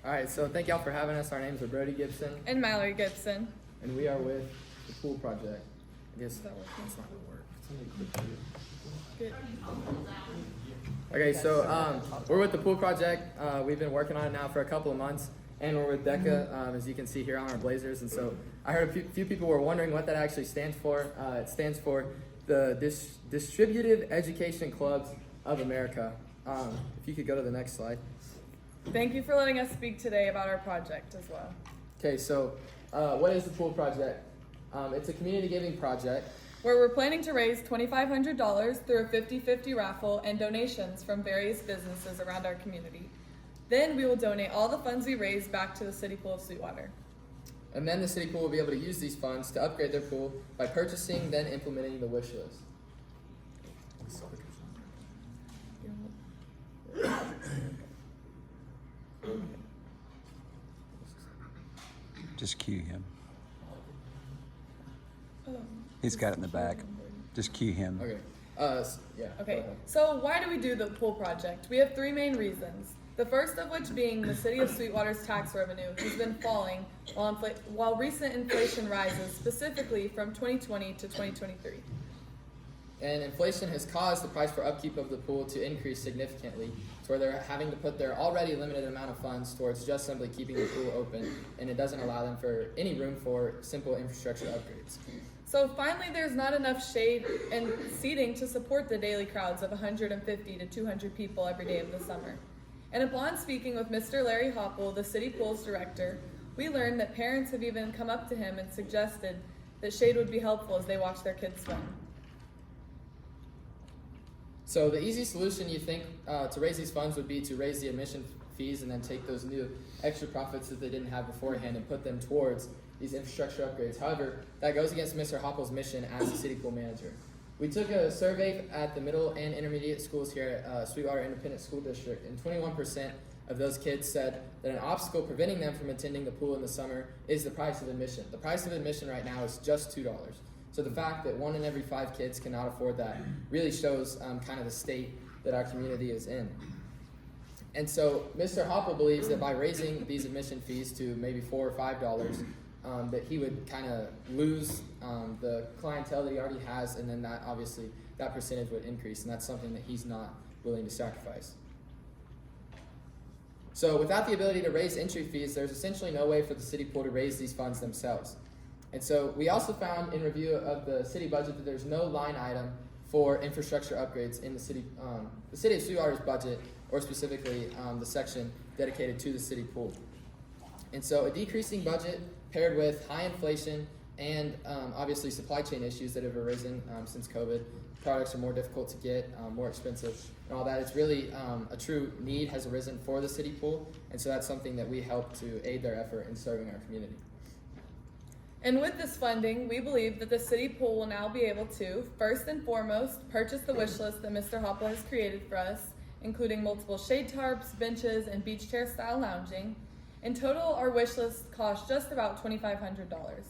All right, so thank y'all for having us. Our names are Brody Gibson, And Mallory Gibson. and we are with the pool project. I guess Is that working? that's not gonna work. Somebody click Good. here. Okay, so we're with the pool project. We've been working on it now for a couple of months, and we're with DECA, as you can see here on our blazers. And so I heard a few people were wondering what that actually stands for. It stands for the Distributive Education Clubs of America. If you could go to the next slide. Thank you for letting us speak today about our project as well. Okay, so what is the pool project? It's a community giving project. Where we're planning to raise $2,500 through a 50-50 raffle and donations from various businesses around our community. Then we will donate all the funds we raise back to the City Pool of Sweetwater. And then the city pool will be able to use these funds to upgrade their pool by purchasing, then implementing the wish list. Just cue him. Oh. He's got it in the back. Just cue him. Okay. Yeah. go Okay, ahead. so why do we do the pool project? We have three main reasons. The first of which being the City of Sweetwater's tax revenue has been falling while recent inflation rises, specifically from 2020 to 2023. And inflation has caused the price for upkeep of the pool to increase significantly, to where they're having to put their already limited amount of funds towards just simply keeping the pool open, and it doesn't allow them for any room for simple infrastructure upgrades. So finally, there's not enough shade and seating to support the daily crowds of 150 to 200 people every day of the summer. And upon speaking with Mr. Larry Hopple, the city pool's director, we learned that parents have even come up to him and suggested that shade would be helpful as they watch their kids swim. So the easy solution, you think, to raise these funds would be to raise the admission fees and then take those new extra profits that they didn't have beforehand and put them towards these infrastructure upgrades. However, that goes against Mr. Hopple's mission as the city pool manager. We took a survey at the middle and intermediate schools here at Sweetwater Independent School District, and 21% of those kids said that an obstacle preventing them from attending the pool in the summer is the price of admission. The price of admission right now is just $2. So the fact that 1 in every 5 kids cannot afford that really shows kind of the state that our community is in. And so Mr. Hopple believes that by raising these admission fees to maybe $4 or $5, that he would kind of lose the clientele that he already has, and then that obviously that percentage would increase, and that's something that he's not willing to sacrifice. So without the ability to raise entry fees, there's essentially no way for the city pool to raise these funds themselves. And so we also found in review of the city budget that there's no line item for infrastructure upgrades in the city of Sweetwater's budget, or specifically the section dedicated to the city pool. And so a decreasing budget paired with high inflation and obviously supply chain issues that have arisen since COVID. Products are more difficult to get, more expensive, and all that. It's really a true need has arisen for the city pool, and so that's something that we help to aid their effort in serving our community. And with this funding, we believe that the city pool will now be able to, first and foremost, purchase the wish list that Mr. Hopple has created for us, including multiple shade tarps, benches, and beach chair style lounging. In total, our wish list costs just about $2,500.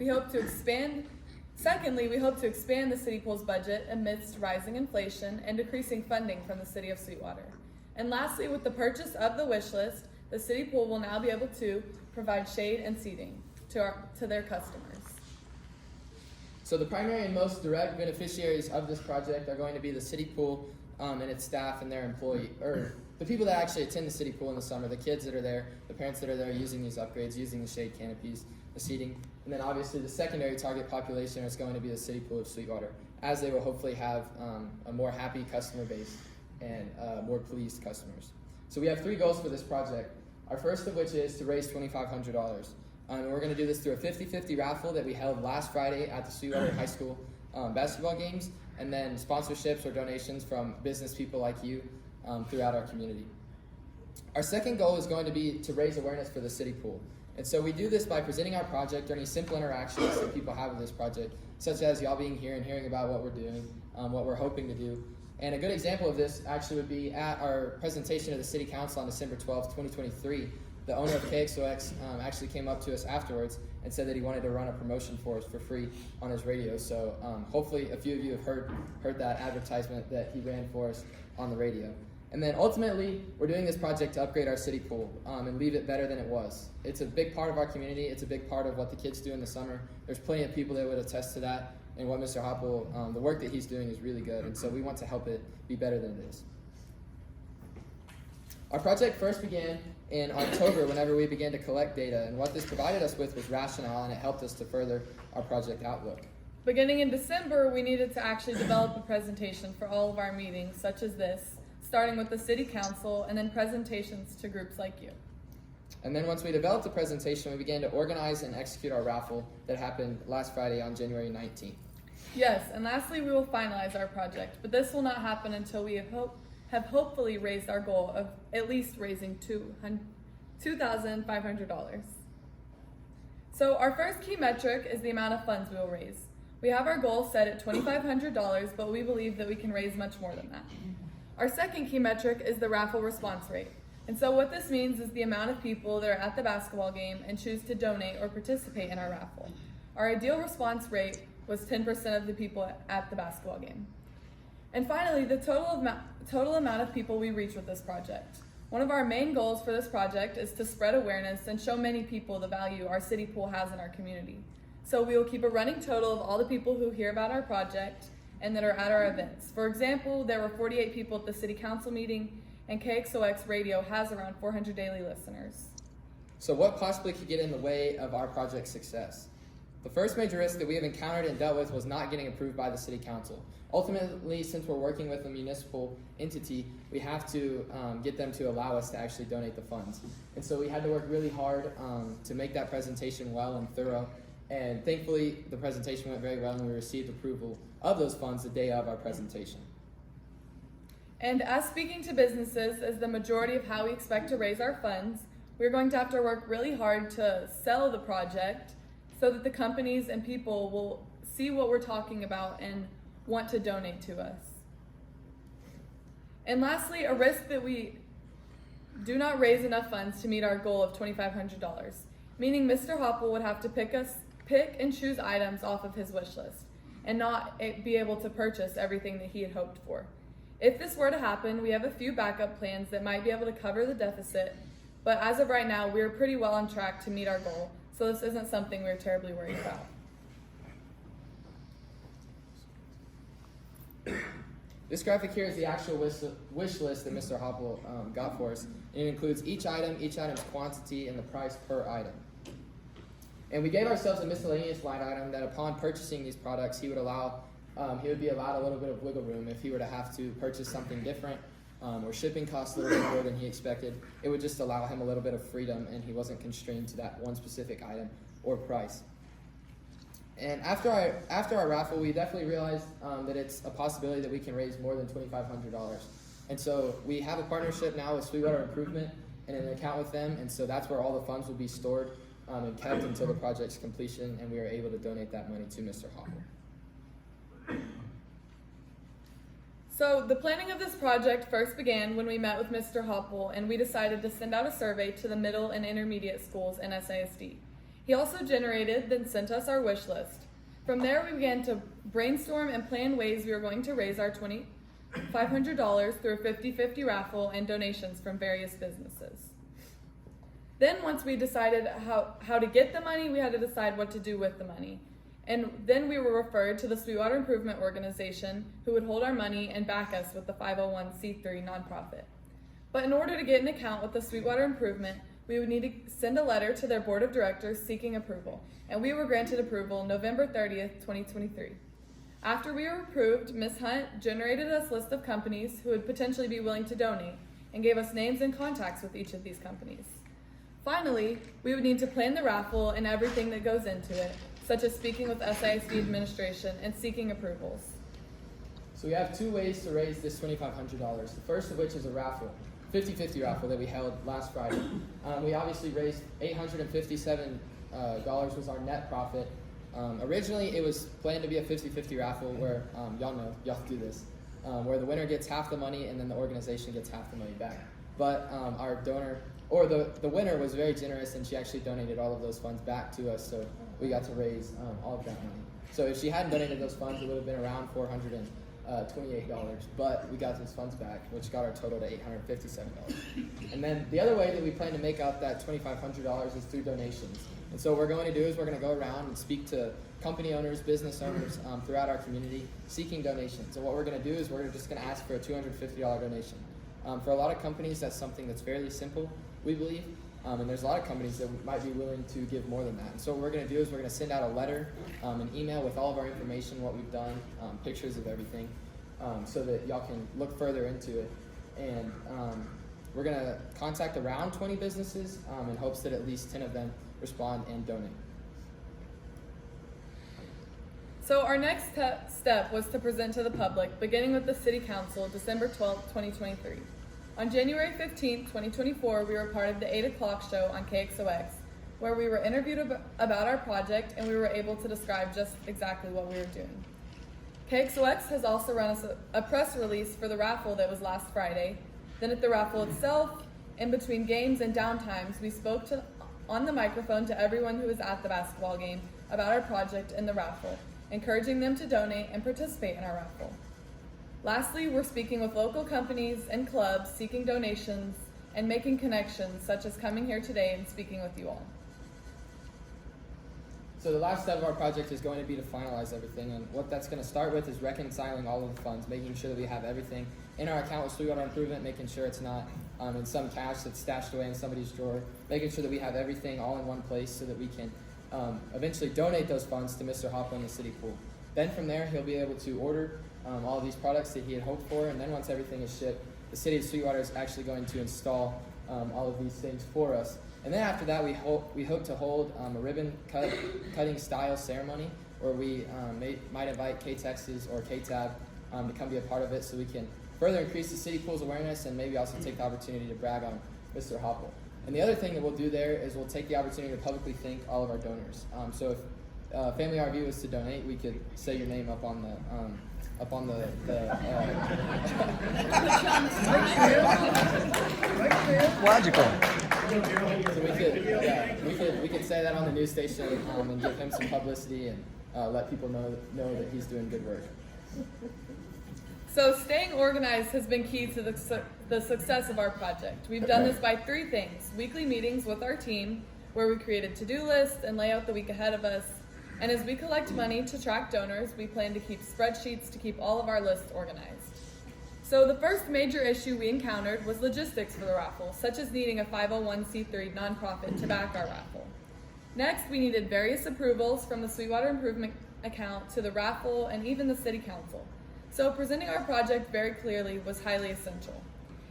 We hope to expand the city pool's budget amidst rising inflation and decreasing funding from the city of Sweetwater. And lastly, with the purchase of the wish list, the city pool will now be able to provide shade and seating to their customers. So the primary and most direct beneficiaries of this project are going to be the city pool and its staff and their employee, or the people that actually attend the city pool in the summer, the kids that are there, the parents that are there using these upgrades, using the shade canopies, the seating, and then obviously the secondary target population is going to be the city pool of Sweetwater, as they will hopefully have a more happy customer base and more pleased customers. So we have 3 goals for this project. Our first of which is to raise $2,500. And we're going to do this through a 50-50 raffle that we held last Friday at the Sweetwater High School basketball games, and then sponsorships or donations from business people like you throughout our community. Our second goal is going to be to raise awareness for the city pool. And so we do this by presenting our project or any simple interactions that people have with this project, such as y'all being here and hearing about what we're doing, what we're hoping to do. And a good example of this actually would be at our presentation to the City Council on December 12th, 2023. The owner of KXOX actually came up to us afterwards and said that he wanted to run a promotion for us for free on his radio. So hopefully a few of you have heard that advertisement that he ran for us on the radio. And then ultimately, we're doing this project to upgrade our city pool and leave it better than it was. It's a big part of our community. It's a big part of what the kids do in the summer. There's plenty of people that would attest to that. And what Mr. Hoppel, the work that he's doing is really good. And so we want to help it be better than it is. Our project first began in October whenever we began to collect data. And what this provided us with was rationale, and it helped us to further our project outlook. Beginning in December, we needed to actually develop a presentation for all of our meetings, such as this, starting with the city council and then presentations to groups like you. And then once we developed the presentation, we began to organize and execute our raffle that happened last Friday on January 19th. Yes, and lastly, we will finalize our project, but this will not happen until we have hopefully raised our goal of at least raising $2,500. So our first key metric is the amount of funds we will raise. We have our goal set at $2,500, but we believe that we can raise much more than that. Our second key metric is the raffle response rate. And so what this means is the amount of people that are at the basketball game and choose to donate or participate in our raffle. Our ideal response rate was 10% of the people at the basketball game. And finally, the total amount of people we reach with this project. One of our main goals for this project is to spread awareness and show many people the value our city pool has in our community. So we will keep a running total of all the people who hear about our project and that are at our events. For example, there were 48 people at the city council meeting, and KXOX radio has around 400 daily listeners. So what possibly could get in the way of our project's success? The first major risk that we have encountered and dealt with was not getting approved by the city council. Ultimately, since we're working with a municipal entity, we have to get them to allow us to actually donate the funds. And so we had to work really hard to make that presentation well and thorough. And thankfully, the presentation went very well, and we received approval of those funds the day of our presentation. And as speaking to businesses as the majority of how we expect to raise our funds, we're going to have to work really hard to sell the project so that the companies and people will see what we're talking about and want to donate to us. And lastly, a risk that we do not raise enough funds to meet our goal of $2,500, meaning Mr. Hoppel would have to pick and choose items off of his wish list and not be able to purchase everything that he had hoped for. If this were to happen, we have a few backup plans that might be able to cover the deficit, but as of right now, we're pretty well on track to meet our goal, so this isn't something we're terribly worried about. This graphic here is the actual wish list that Mr. Hoppel got for us. And it includes each item's quantity, and the price per item. And we gave ourselves a miscellaneous line item that upon purchasing these products, he would be allowed a little bit of wiggle room if he were to have to purchase something different or shipping costs a little bit more than he expected. It would just allow him a little bit of freedom, and he wasn't constrained to that one specific item or price. And after our raffle, we definitely realized that it's a possibility that we can raise more than $2,500. And so we have a partnership now with Sweetwater Improvement and an account with them, and so that's where all the funds will be stored and kept until the project's completion, and we are able to donate that money to Mr. Hoppel. So the planning of this project first began when we met with Mr. Hoppel, and we decided to send out a survey to the middle and intermediate schools in SISD. He also generated, then sent us our wish list. From there, we began to brainstorm and plan ways we were going to raise our $2,500 through a 50-50 raffle and donations from various businesses. Then once we decided how to get the money, we had to decide what to do with the money. And then we were referred to the Sweetwater Improvement Organization, who would hold our money and back us with the 501c3 nonprofit. But in order to get an account with the Sweetwater Improvement, we would need to send a letter to their board of directors seeking approval, and we were granted approval November 30th, 2023. After we were approved, Ms. Hunt generated us a list of companies who would potentially be willing to donate and gave us names and contacts with each of these companies. Finally, we would need to plan the raffle and everything that goes into it, such as speaking with SISD administration and seeking approvals. So we have two ways to raise this $2,500. The first of which is a raffle, 50-50 raffle that we held last Friday. We obviously raised $857 was our net profit. Originally, it was planned to be a 50-50 raffle where, y'all do this, where the winner gets half the money and then the organization gets half the money back. But our donor, or the winner was very generous, and she actually donated all of those funds back to us, so we got to raise all of that money. So if she hadn't donated those funds, it would have been around $450 $28, but we got those funds back, which got our total to $857. And then the other way that we plan to make out that $2,500 is through donations. And so what we're going to do is we're going to go around and speak to company owners, business owners throughout our community seeking donations. And what we're going to do is we're just going to ask for a $250 donation. For a lot of companies, that's something that's fairly simple, we believe. And there's a lot of companies that might be willing to give more than that. And so what we're going to do is we're going to send out a letter, an email with all of our information, what we've done, pictures of everything, so that y'all can look further into it. And we're going to contact around 20 businesses in hopes that at least 10 of them respond and donate. So our next step was to present to the public, beginning with the City Council, December 12th, 2023. On January 15th, 2024, we were part of the 8 o'clock show on KXOX, where we were interviewed about our project and we were able to describe just exactly what we were doing. KXOX has also run us a press release for the raffle that was last Friday. Then at the raffle itself, in between games and downtimes, we spoke on the microphone to everyone who was at the basketball game about our project and the raffle, encouraging them to donate and participate in our raffle. Lastly, we're speaking with local companies and clubs seeking donations and making connections, such as coming here today and speaking with you all. So the last step of our project is going to be to finalize everything, and what that's going to start with is reconciling all of the funds, making sure that we have everything in our account with Sweetwater Improvement, making sure it's not in some cash that's stashed away in somebody's drawer, making sure that we have everything all in one place so that we can eventually donate those funds to Mr. Hopper in the city pool. Then from there, he'll be able to order all of these products that he had hoped for, and then once everything is shipped, the city of Sweetwater is actually going to install all of these things for us. And then after that, we hope to hold a ribbon cutting style ceremony where we might invite K-Texas or K-Tab to come be a part of it, so we can further increase the city pool's awareness and maybe also take the opportunity to brag on Mr. Hopple. And the other thing that we'll do there is we'll take the opportunity to publicly thank all of our donors. So if Family RV was to donate, we could say your name up on the Logical. So we could say that on the news station and give him some publicity and let people know that he's doing good work. So staying organized has been key to the success of our project. We've done this by 3 things: weekly meetings with our team, where we created to-do lists and lay out the week ahead of us. And as we collect money to track donors, we plan to keep spreadsheets to keep all of our lists organized. So the first major issue we encountered was logistics for the raffle, such as needing a 501c3 nonprofit to back our raffle. Next, we needed various approvals from the Sweetwater Improvement account to the raffle and even the City Council. So presenting our project very clearly was highly essential.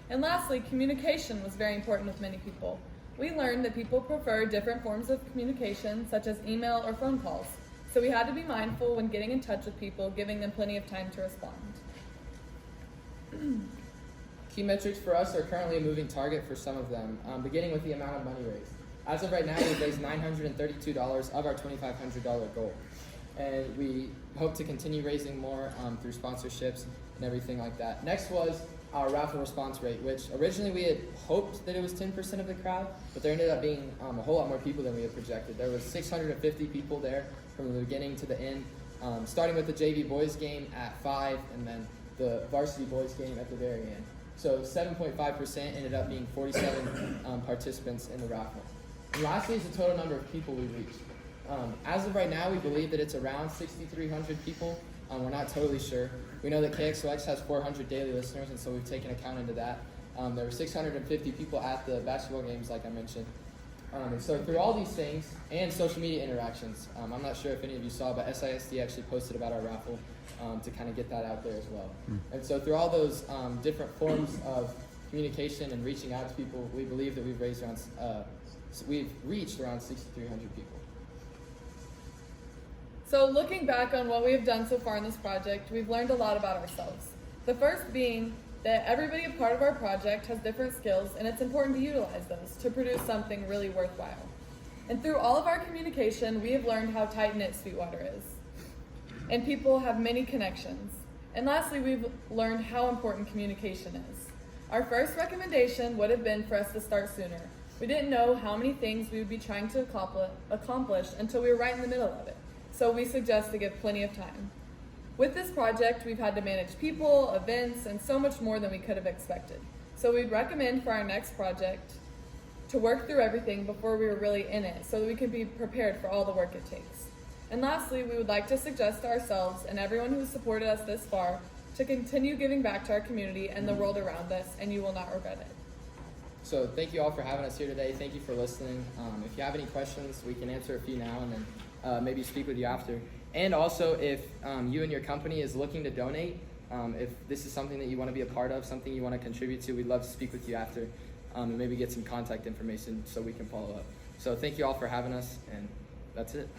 And lastly, communication was very important with many people. We learned that people prefer different forms of communication, such as email or phone calls. So we had to be mindful when getting in touch with people, giving them plenty of time to respond. Key metrics for us are currently a moving target for some of them, beginning with the amount of money raised. As of right now, we've raised $932 of our $2,500 goal. And we hope to continue raising more through sponsorships and everything like that. Next was our raffle response rate, which originally we had hoped that it was 10% of the crowd, but there ended up being a whole lot more people than we had projected. There was 650 people there from the beginning to the end, starting with the JV boys game at 5 and then the varsity boys game at the very end. So 7.5% ended up being 47 participants in the raffle. And lastly is the total number of people we reached. As of right now, we believe that it's around 6,300 people. We're not totally sure. We know that KXOX has 400 daily listeners, and so we've taken account into that. There were 650 people at the basketball games, like I mentioned. And so through all these things and social media interactions, I'm not sure if any of you saw, but SISD actually posted about our raffle to kind of get that out there as well. And so through all those different forms of communication and reaching out to people, we believe that we've reached around 6,300 people. So looking back on what we have done so far in this project, we've learned a lot about ourselves. The first being that everybody a part of our project has different skills, and it's important to utilize those to produce something really worthwhile. And through all of our communication, we have learned how tight-knit Sweetwater is. And people have many connections. And lastly, we've learned how important communication is. Our first recommendation would have been for us to start sooner. We didn't know how many things we would be trying to accomplish until we were right in the middle of it. So we suggest to give plenty of time. With this project, we've had to manage people, events, and so much more than we could have expected. So we'd recommend for our next project to work through everything before we were really in it so that we can be prepared for all the work it takes. And lastly, we would like to suggest to ourselves and everyone who has supported us this far to continue giving back to our community and the world around us, and you will not regret it. So thank you all for having us here today. Thank you for listening. If you have any questions, we can answer a few now and then maybe speak with you after. And also, if you and your company is looking to donate, if this is something that you want to be a part of, something you want to contribute to, we'd love to speak with you after and maybe get some contact information so we can follow up. So thank you all for having us, and that's it.